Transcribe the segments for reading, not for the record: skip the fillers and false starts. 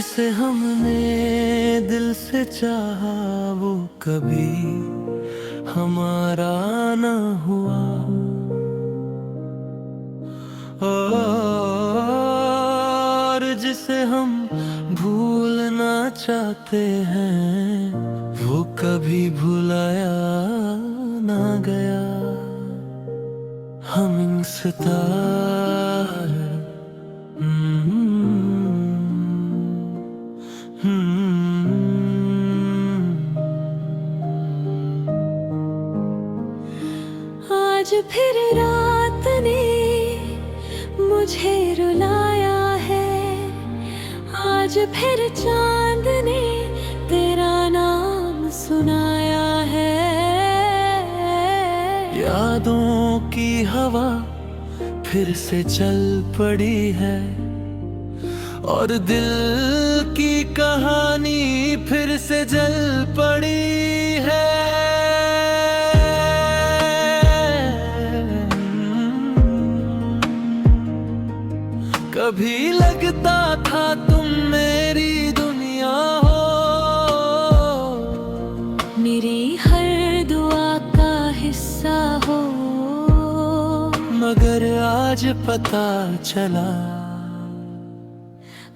जिसे हमने दिल से चाहा वो कभी हमारा ना हुआ। और जिसे हम भूलना चाहते हैं वो कभी भुलाया ना गया। हमिंग सितार आज फिर रात ने मुझे रुलाया है, आज फिर चांद ने तेरा नाम सुनाया है। यादों की हवा फिर से चल पड़ी है और दिल की कहानी फिर से जल पड़ी है। कभी लगता था तुम मेरी दुनिया हो, मेरी हर दुआ का हिस्सा हो। मगर आज पता चला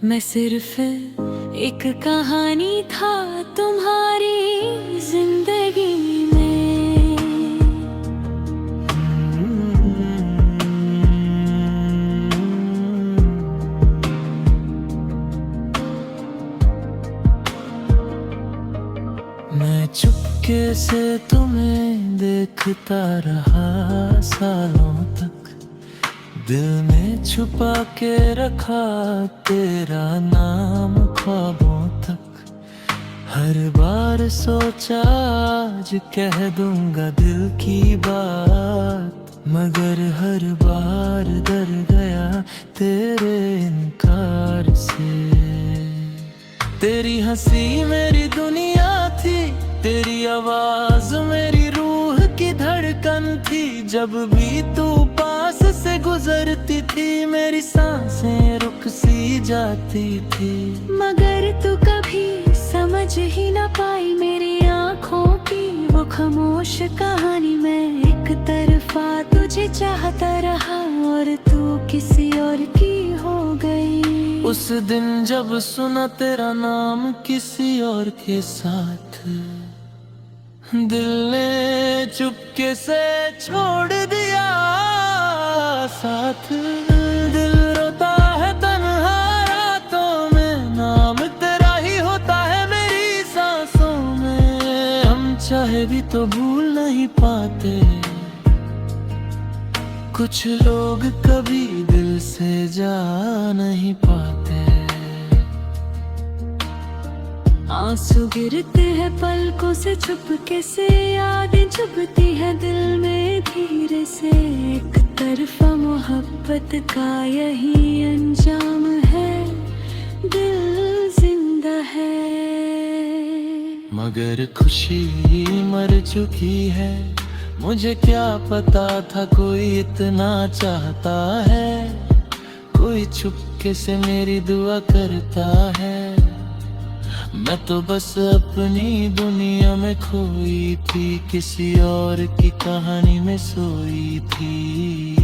मैं सिर्फ एक कहानी था तुम्हारी जिंदगी में। मैं चुपके से तुम्हें देखता रहा सालों तक, दिल में छुपा के रखा तेरा नाम ख्वाबों तक। हर बार सोचा आज कह दूंगा दिल की बात, मगर हर बार डर गया तेरे इनकार से। तेरी हंसी मेरी दुनिया थी, तेरी आवाज मेरी रूह की धड़कन थी। जब भी तू पास से गुजरती थी मेरी सांसें रुक सी जाती थी। मगर तू कभी समझ ही ना पाई मेरी आँखों की वो खामोश कहानी। मैं एक तरफा तुझे चाहता रहा और तू किसी और की हो गई। उस दिन जब सुना तेरा नाम किसी और के साथ, दिल ने चुपके से छोड़ दिया साथ। दिल रोता है तन्हा रातों में, नाम तेरा ही होता है मेरी सांसों में। हम चाहे भी तो भूल नहीं पाते, कुछ लोग कभी दिल से जा नहीं पाते। आंसू गिरते हैं पलकों से चुपके से, यादें चुभती हैं दिल में धीरे से। एक तरफा मोहब्बत का यही अंजाम है, दिल जिंदा है मगर खुशी मर चुकी है। मुझे क्या पता था कोई इतना चाहता है, कोई चुपके से मेरी दुआ करता है। मैं तो बस अपनी दुनिया में खोई थी, किसी और की कहानी में सोई थी।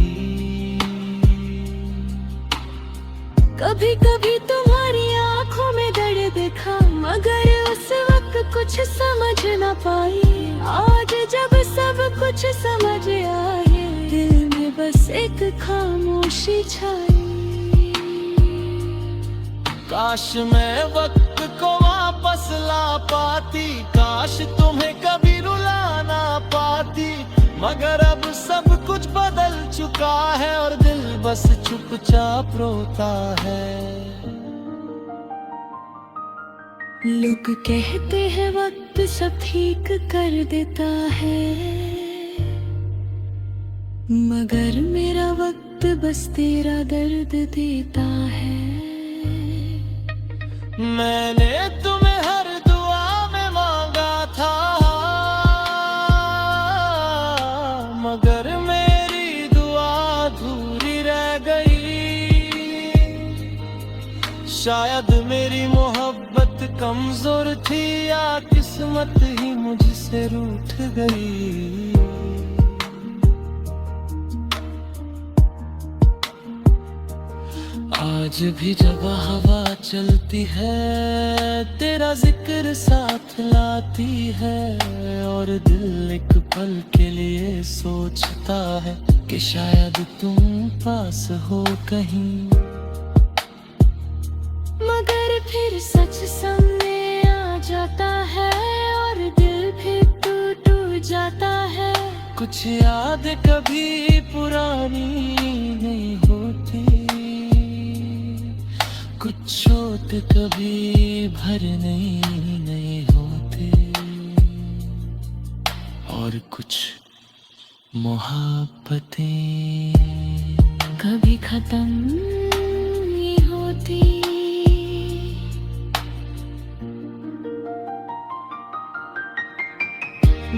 कभी कभी तुम्हारी आंखों में दर्द देखा, मगर उस वक्त कुछ समझ ना पाई। आज जब सब कुछ समझ आए, दिल में बस एक खामोशी छाई। काश मैं वक्त को वापस ला पाती, काश तुम्हें कभी रुला ना पाती। मगर अब सब कुछ बदल चुका है और दिल बस चुपचाप रोता है। लोग कहते हैं वक्त सब ठीक कर देता है, मगर मेरा वक्त बस तेरा दर्द देता है। मैंने तुम्हें हर दुआ में मांगा था, मगर मेरी दुआ अधूरी रह गई। शायद मेरी मोहब्बत कमजोर थी या किस्मत ही मुझसे रूठ गई। आज भी जब हवा चलती है तेरा जिक्र साथ लाती है, और दिल एक पल के लिए सोचता है कि शायद तुम पास हो कहीं। मगर फिर सच सामने आ जाता है और दिल फिर टूट जाता है। कुछ याद कभी पुरानी नहीं होती, कुछ चोट कभी भरने नहीं होते, और कुछ मोहब्बतें कभी खत्म नहीं होती।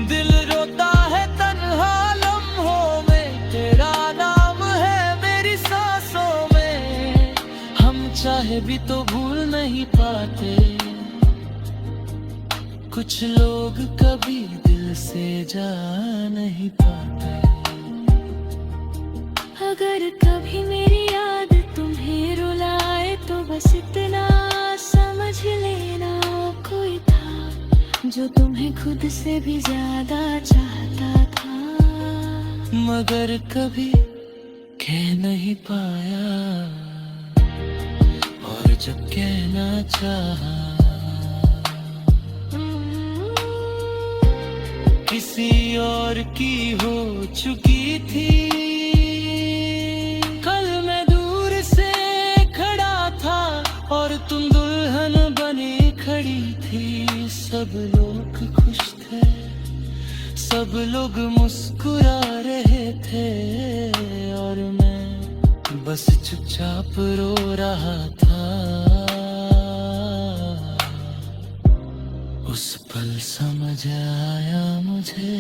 दिल रोता है तन्हा लम्हों में, तेरा नाम है मेरी सांसों में। हम चाहे भी तो भूल नहीं पाते, कुछ लोग कभी दिल से जा नहीं पाते। अगर कभी मेरी याद तुम्हें रुलाए तो बस इतना समझ लेना, कोई था जो तुम्हें खुद से भी ज्यादा चाहता था, मगर कभी कह नहीं पाया, और जब कहना चाहा किसी और की हो चुकी थी। कल मैं दूर से खड़ा था और तुम दुल्हन बनी खड़ी थी। सब लोग खुश थे, सब लोग मुस्कुरा रहे थे, और मैं बस चुपचाप रो रहा था। उस पल समझ आया मुझे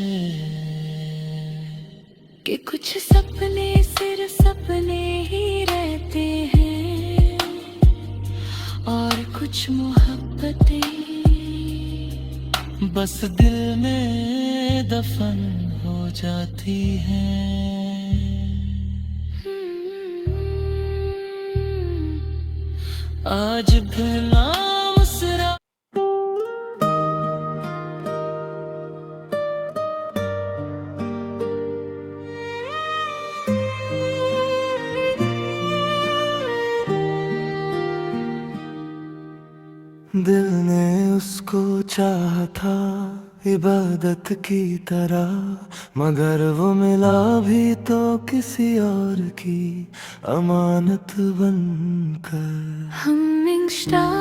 कि कुछ सपने सिर्फ सपने ही रहते हैं, और कुछ मोहब्बतें बस दिल में दफन हो जाती हैं। आज भी नाम सिरा दिल ने उसको चाहा था इबादत की तरह, मगर वो मिला भी तो किसी और की अमानत बनकर। Humming star,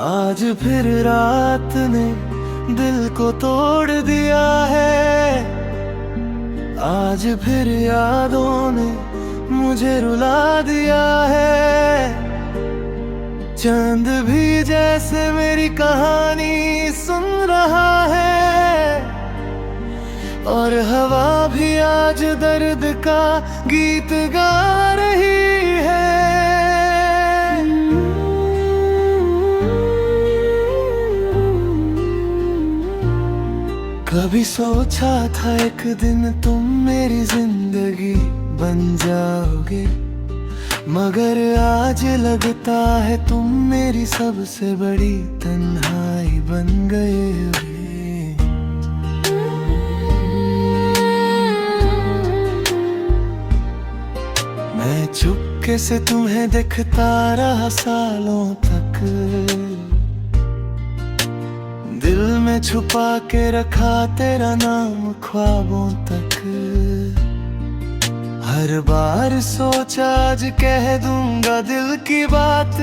आज फिर रात ने दिल को तोड़ दिया है, आज फिर यादों ने मुझे रुला दिया है। चांद भी जैसे मेरी कहानी सुन रहा है, और हवा भी आज दर्द का गीत गा रही है। कभी सोचा था एक दिन तुम मेरी जिंदगी बन जाओगे, मगर आज लगता है तुम मेरी सबसे बड़ी तन्हाई बन गए हो। मैं चुपके से तुम्हें देखता रहा सालों तक, दिल में छुपा के रखा तेरा नाम ख्वाबों तक। हर बार सोचा आज कह दूंगा दिल की बात,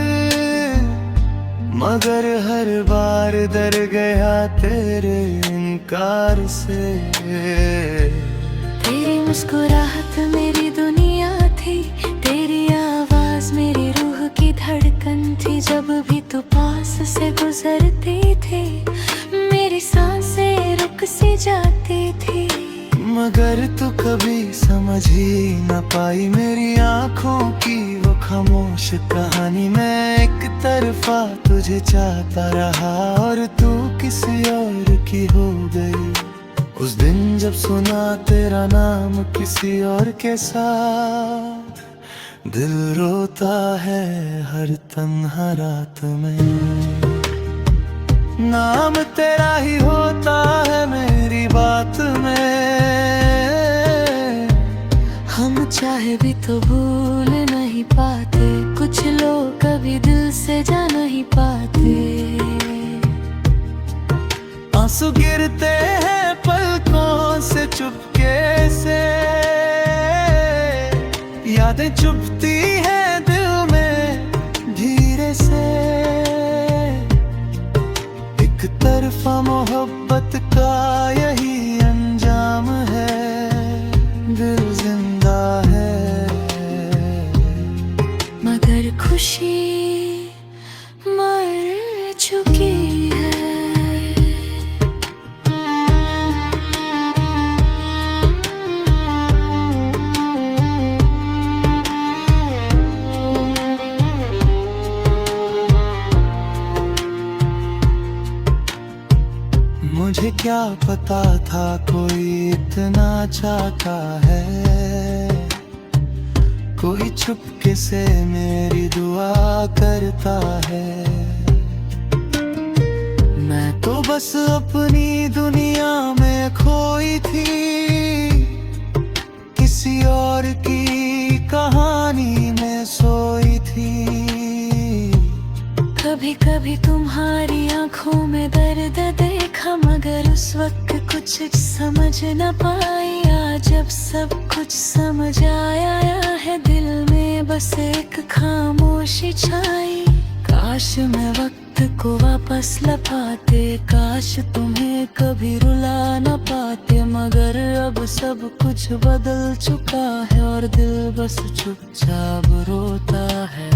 मगर हर बार डर गया तेरे इनकार से। तेरी मुस्कुराहट मेरी दुनिया थी, तेरी आवाज मेरी रूह की धड़कन थी। जब भी तू पास से गुजरती थी मेरी सांसें रुक जाती थी। मगर तू कभी समझ ही न पाई मेरी आंखों की वो खामोश कहानी। मैं एक तरफा तुझे चाहता रहा और तू किसी और की हो गई। उस दिन जब सुना तेरा नाम किसी और के साथ, दिल रोता है हर तन्हा रात में। नाम तेरा ही होता है मेरी बात में। हम चाहे भी तो भूल नहीं पाते, कुछ लोग कभी दिल से जा नहीं पाते। आंसू गिरते हैं पलकों से चुपके से, यादें चुभती हैं दिल में धीरे से। एक तरफा मोहब्बत का यही अंजाम है, दिल जिंदा है मगर खुशी मर चुकी है। मुझे क्या पता था कोई इतना चाहता है, कोई चुपके से मेरी दुआ करता है। मैं तो बस अपनी दुनिया में खोई थी, किसी और की कहानी में सोई थी। कभी कभी तुम्हारी आंखों में दर्द देखा, मगर उस वक्त कुछ समझ न पाई। आज जब सब कुछ समझ आया है, दिल में बस एक खामोशी छाई। काश मैं वक्त को वापस लपाते, काश तुम्हें कभी रुला न पाते। मगर अब सब कुछ बदल चुका है और दिल बस चुपचाप रोता है।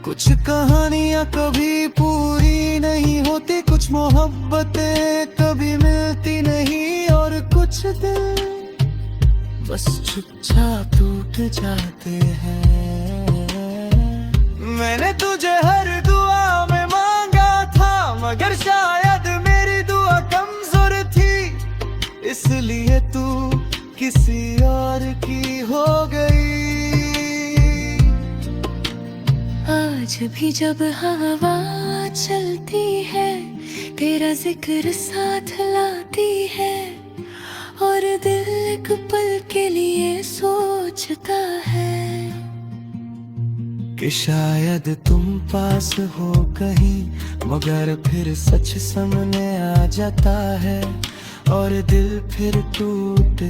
कुछ कहानियां कभी पूरी नहीं होती, कुछ मोहब्बतें कभी मिलती नहीं, और कुछ दिल बस चुपचाप टूट जाते हैं। मैंने तुझे हर दुआ में मांगा था, मगर शायद मेरी दुआ कमजोर थी, इसलिए तू किसी और की हो गई। आज भी जब हवा चलती है, तेरा जिक्र साथ लाती है, और दिल एक पल के लिए सोचता है कि शायद तुम पास हो कहीं, मगर फिर सच सामने आ जाता है और दिल फिर टूट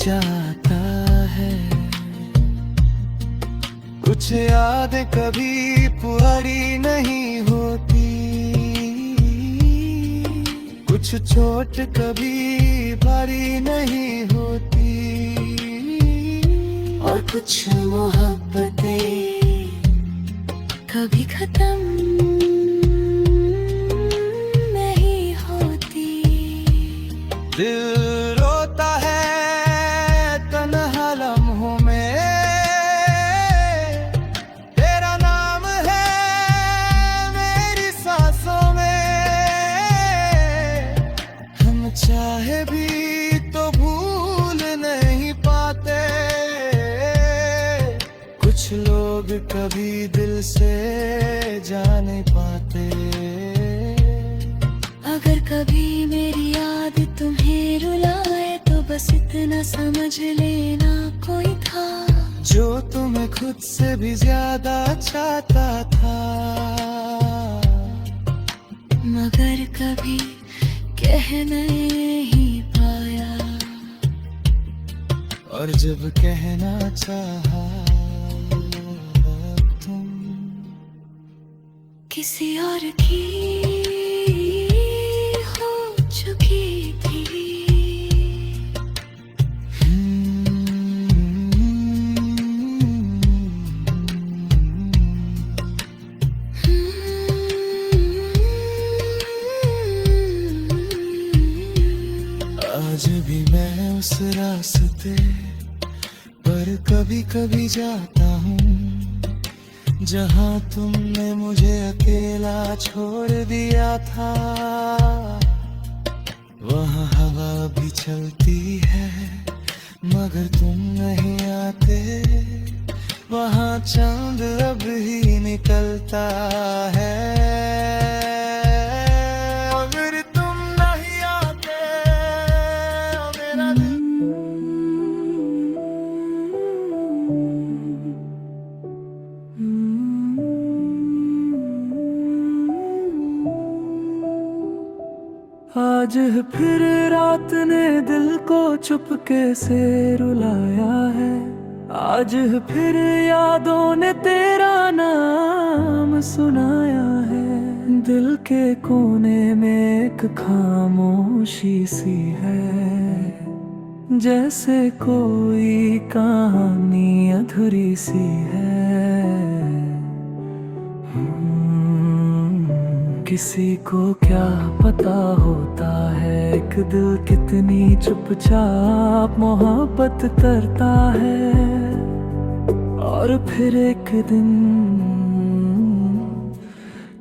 जाता है। कुछ यादें कभी पुरानी नहीं होती, कुछ चोट कभी भारी नहीं होती, और कुछ मोहब्बतें कभी खत्म नहीं होती। दिल रोता है तन्हा लम्हों में, तेरा नाम है मेरी सांसों में। हम चाहे भी तो भूल नहीं पाते, कुछ लोग कभी दिल से जा नहीं पाते। अगर कभी मेरी याद तुम्हें रुलाए, तो बस इतना समझ लेना कोई था जो तुम्हें खुद से भी ज्यादा चाहता था, मगर कभी कह नहीं पाया। और जब कहना चाहा तुम किसी और की हो चुकी थी। उस रास्ते पर कभी कभी जाता हूँ जहाँ तुमने मुझे अकेला छोड़ दिया था। वहाँ हवा भी चलती है मगर तुम नहीं आते। वहाँ चांद अब ही निकलता है अगर तुम नहीं आते। मेरा आज फिर रात ने दिल को चुपके से रुलाया है। आज फिर यादों ने तेरा नाम सुनाया है। दिल के कोने में एक खामोशी सी है जैसे कोई कहानी अधूरी सी है। किसी को क्या पता होता है एक दिल कितनी चुपचाप मोहब्बत करता है। और फिर एक दिन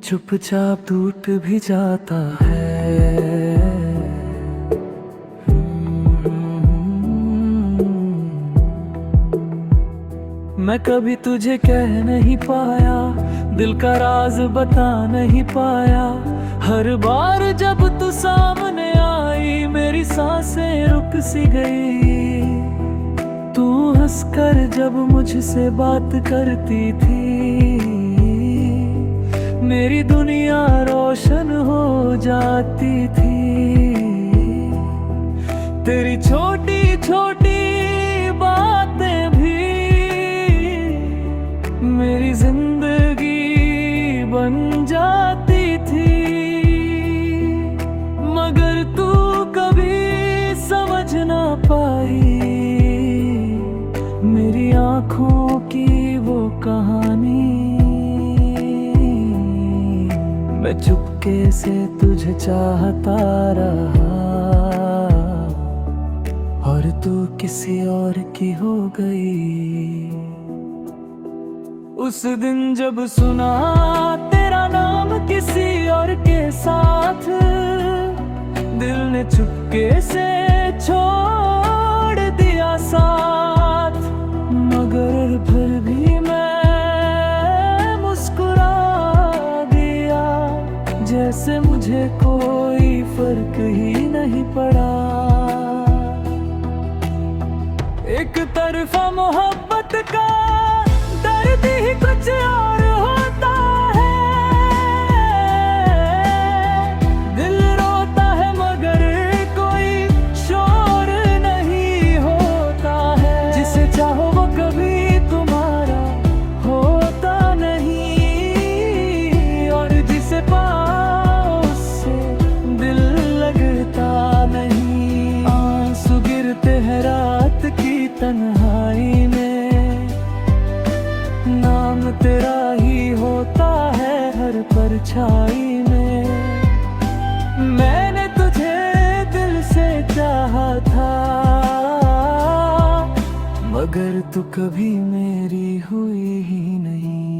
चुपचाप टूट भी जाता है। मैं कभी तुझे कह नहीं पाया, दिल का राज बता नहीं पाया। हर बार जब तू सामने आई मेरी सांसें रुक सी गई। तू हंसकर जब मुझसे बात करती थी मेरी दुनिया रोशन हो जाती थी। तेरी छोटी छोटी बातें भी मेरी जिंदगी बन जाती थी। मगर तू कभी समझ ना पाई मेरी आँखों की वो कहानी। मैं चुपके से तुझे चाहता रहा और तू किसी और की हो गई। उस दिन जब सुना तेरा नाम किसी और के साथ दिल ने चुपके से छोड़ दिया साथ। मगर फिर भी मैं मुस्कुरा दिया जैसे मुझे कोई फर्क ही नहीं पड़ा। एक तरफा मोहब्बत का दर्द ही कुछ और होता है। दिल रोता है मगर कोई शोर नहीं होता है। जिसे चाहो वो कभी तुम्हारा होता नहीं और जिसे पाओ उससे दिल लगता नहीं। आंसू गिरते हैं रात की तन्हाई में, नाम तेरा ही होता है हर परछाई में। मैंने तुझे दिल से चाहा था मगर तू कभी मेरी हुई ही नहीं।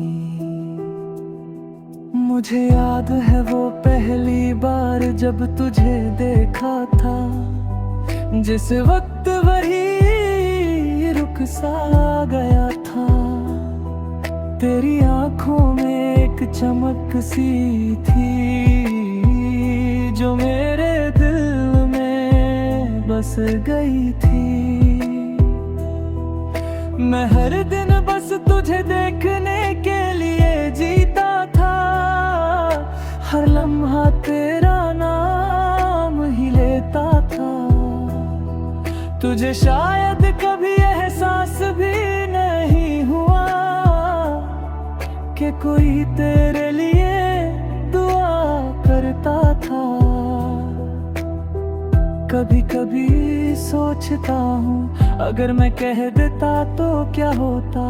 मुझे याद है वो पहली बार जब तुझे देखा था, जिस वक्त वही रुक सा गया था। तेरी आंखों में एक चमक सी थी जो मेरे दिल में बस गई थी। मैं हर दिन बस तुझे देखने के लिए जीता था, हर लम्हा तेरा नाम ही लेता था। तुझे शायद कभी एहसास भी नहीं हुआ कि कोई तेरे लिए दुआ करता था। कभी कभी सोचता हूँ अगर मैं कह देता तो क्या होता।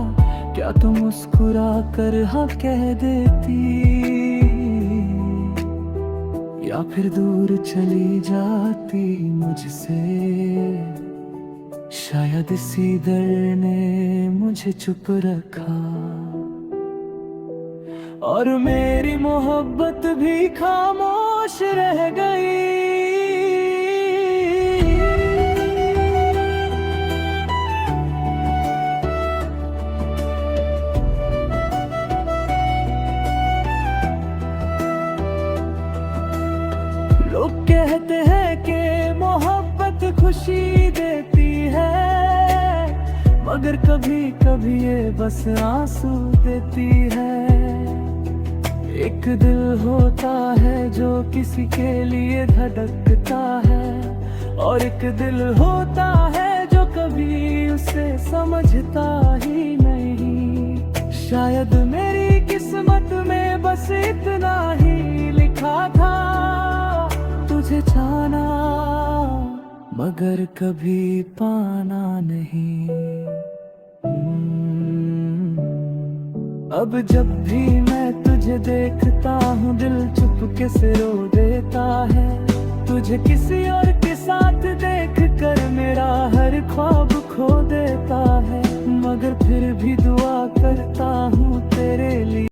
क्या तू मुस्कुरा कर हाँ कह देती या फिर दूर चली जाती मुझसे। शायद इसी डर ने मुझे चुप रखा, और मेरी मोहब्बत भी खामोश रह गई। लोग कहते हैं कि मोहब्बत खुशी देती है, मगर कभी कभी ये बस आंसू देती है। एक दिल होता है जो किसी के लिए धड़कता है, और एक दिल होता है जो कभी उसे समझता ही नहीं। शायद मेरी किस्मत में बस इतना ही लिखा था, तुझे जाना मगर कभी पाना नहीं। अब जब भी मैं तुझे देखता हूँ दिल चुपके से रो देता है। तुझे किसी और के साथ देख कर मेरा हर ख्वाब खो देता है, मगर फिर भी दुआ करता हूँ तेरे लिए।